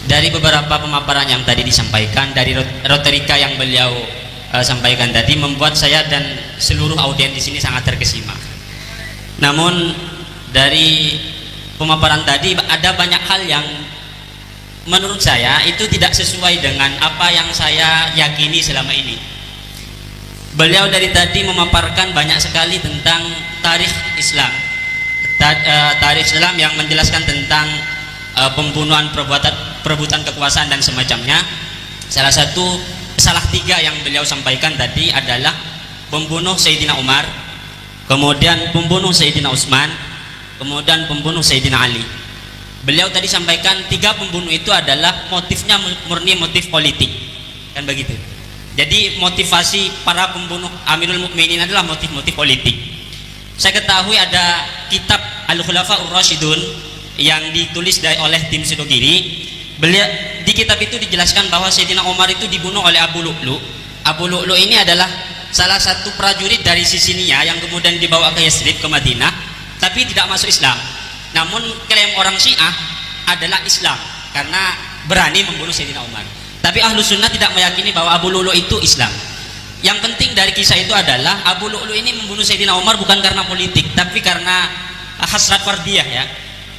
dari beberapa pemaparan yang tadi disampaikan, dari retorika yang beliau sampaikan tadi, membuat saya dan seluruh audiens di sini sangat terkesima. Namun dari pemaparan tadi ada banyak hal yang menurut saya itu tidak sesuai dengan apa yang saya yakini selama ini. Beliau dari tadi memaparkan banyak sekali tentang tarikh Islam, tarikh Islam yang menjelaskan tentang pembunuhan, perebutan kekuasaan dan semacamnya. Salah tiga yang beliau sampaikan tadi adalah pembunuh Sayyidina Umar, kemudian pembunuh Sayyidina Utsman, kemudian pembunuh Sayyidina Ali. Beliau tadi sampaikan tiga pembunuh itu adalah motifnya murni motif politik, kan begitu. Jadi motivasi para pembunuh Amirul Mukminin adalah motif-motif politik. Saya ketahui ada kitab Al-Khulafaur Rasyidun yang ditulis oleh Tim Sidogiri. Beliau di kitab itu dijelaskan bahwa Sayyidina Umar itu dibunuh oleh Abu Lu'lu'. Abu Lu'lu' ini adalah salah satu prajurit dari Sisinia yang kemudian dibawa ke Yathrib, ke Madinah, tapi tidak masuk Islam. Namun klaim orang Syiah adalah Islam karena berani membunuh Sayyidina Umar. Tapi Ahlus Sunnah tidak meyakini bahwa Abu Lu'lu' itu Islam. Yang penting dari kisah itu adalah Abu Lu'lu' ini membunuh Sayyidina Umar bukan karena politik, tapi karena hasrat fardiyah, ya.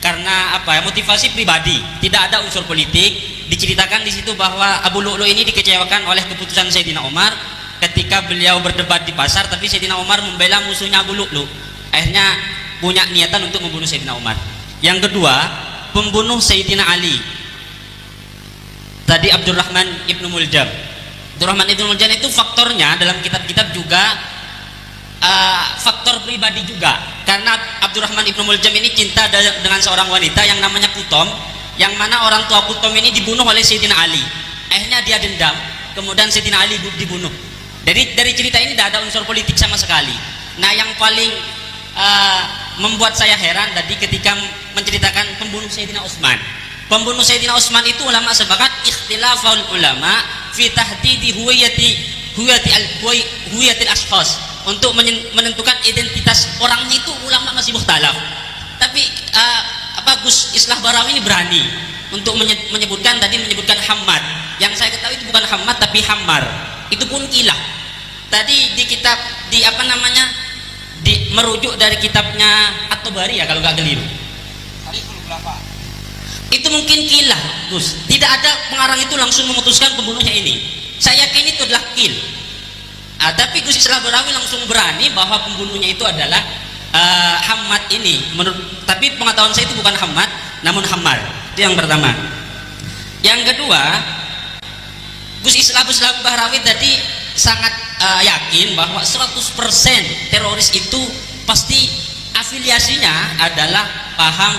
Karena apa ya, motivasi pribadi, tidak ada unsur politik. Diceritakan di situ bahwa Abu Lu'lu' ini dikecewakan oleh keputusan Sayyidina Umar ketika beliau berdebat di pasar, tapi Sayyidina Umar membela musuhnya Abu Lu'lu'. Akhirnya punya niatan untuk membunuh Sayyidina Umar. Yang kedua, pembunuh Sayyidina Ali. Tadi Abdurrahman Ibnu Muljam. Abdurrahman Ibnu Muljam itu faktornya dalam kitab-kitab juga faktor pribadi juga, karena Abdurrahman Ibnu Muljam ini cinta dengan seorang wanita yang namanya Kutom, yang mana orang tua Kutom ini dibunuh oleh Sayyidina Ali. Akhirnya dia dendam, kemudian Sayyidina Ali dibunuh. Dari cerita ini tidak ada unsur politik sama sekali. Nah, yang paling membuat saya heran tadi ketika menceritakan pembunuh Sayyidina Utsman. Pembunuh Sayyidina Utsman itu ulama sepakat ikhtilaful ulama fi tahdidi huwiyatil ashkhas, untuk menentukan identitas orangnya itu ulama masih mukhtalaf. Tapi Gus Islah Barawi ini berani untuk menyebutkan Hammad. Yang saya ketahui itu bukan Hammad tapi Hammar. Itu pun kilah. Tadi di kitab merujuk dari kitabnya At-Tabari, ya kalau nggak keliru. Itu mungkin kilah, Gus. Tidak ada pengarang itu langsung memutuskan pembunuhnya ini. Saya yakin itu adalah kil. Tapi Gus Islah Barawi langsung berani bahwa pembunuhnya itu adalah Hammad ini. Tapi pengetahuan saya itu bukan Hammad, namun Hammar. Itu yang pertama. Yang kedua, Gus Islah Barawi tadi sangat yakin bahwa 100% teroris itu pasti afiliasinya adalah paham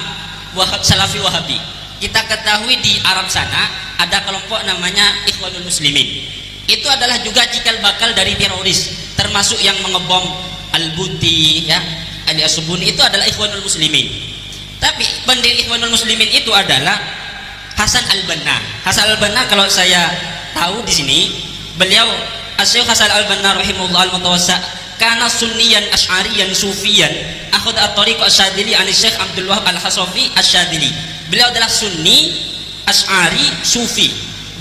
Salafi Wahabi. Kita ketahui di Arab sana ada kelompok namanya Ikhwanul Muslimin. Itu adalah juga cikal bakal dari teroris, termasuk yang mengebom Al-Buti, ya, Ali As-Subuni, itu adalah Ikhwanul Muslimin. Tapi pendiri Ikhwanul Muslimin itu adalah Hasan Al-Banna. Hasan Al-Banna kalau saya tahu di sini, beliau Asy-Syaikh Hasan Al-Banna rahimahullah al-mutawassa kana sunniyan asy'ariyan sufiyan akhadha at-tariq asy-Syadzili an Syekh Abdul Wahab Al-Hasafi asy-Syadzili. Beliau adalah sunni asy'ari sufi,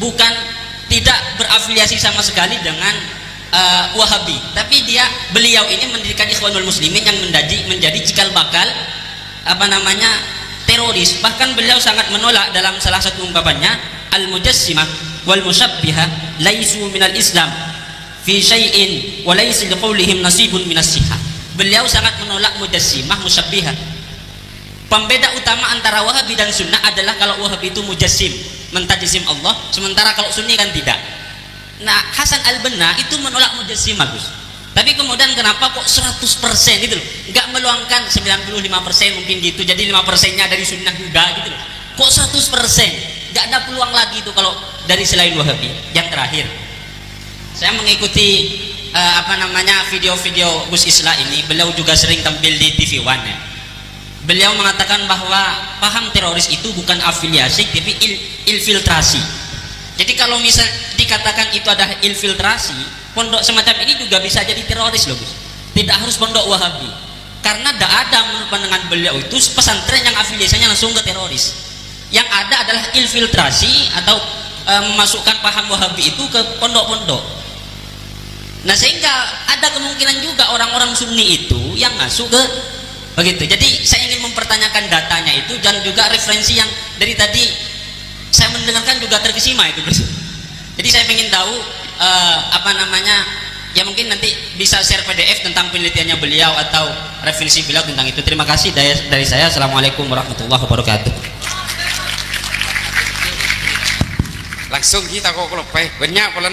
bukan tidak berafiliasi sama sekali dengan Wahabi, tapi beliau ini mendirikan Ikhwanul Muslimin yang menjadi cikal bakal teroris. Bahkan beliau sangat menolak dalam salah satu ungkapannya, al-mujassimah wal musyabbihah laisu minal Islam fi syai'in wa laysa liqaulihim nasibun minas sihah. Beliau sangat menolak mujassimah, musyabbihah. Pembeda utama antara Wahabi dan Sunnah adalah kalau Wahabi itu mujassim, mentajsim Allah, sementara kalau Sunni kan tidak. Nah, Hasan Al-Banna itu menolak mujassim, bagus. Tapi kemudian kenapa kok 100% gitu loh? Enggak meluangkan 95% mungkin gitu. Jadi 5%-nya dari Sunnah juga gitu loh. Kok 100%? Enggak ada peluang lagi itu kalau dari selain Wahabi. Yang terakhir, saya mengikuti video-video Gus Islah ini. Beliau juga sering tampil di TV One, ya. Beliau mengatakan bahwa paham teroris itu bukan afiliasi tapi infiltrasi. Jadi kalau misal dikatakan itu adalah infiltrasi, pondok semacam ini juga bisa jadi teroris loh, Gus. Tidak harus pondok Wahabi. Karena tidak ada menurut pandangan beliau itu pesantren yang afiliasinya langsung ke teroris. Yang ada adalah infiltrasi atau memasukkan paham Wahabi itu ke pondok-pondok. Nah, sehingga ada kemungkinan juga orang-orang Sunni itu yang masuk ke begitu. Jadi saya ingin mempertanyakan datanya itu dan juga referensi yang dari tadi saya mendengarkan juga terkesima itu. Jadi saya ingin tahu apa namanya, ya mungkin nanti bisa share PDF tentang penelitiannya beliau atau referensi beliau tentang itu. Terima kasih dari saya. Assalamualaikum warahmatullahi wabarakatuh. Langsung kita kok banyak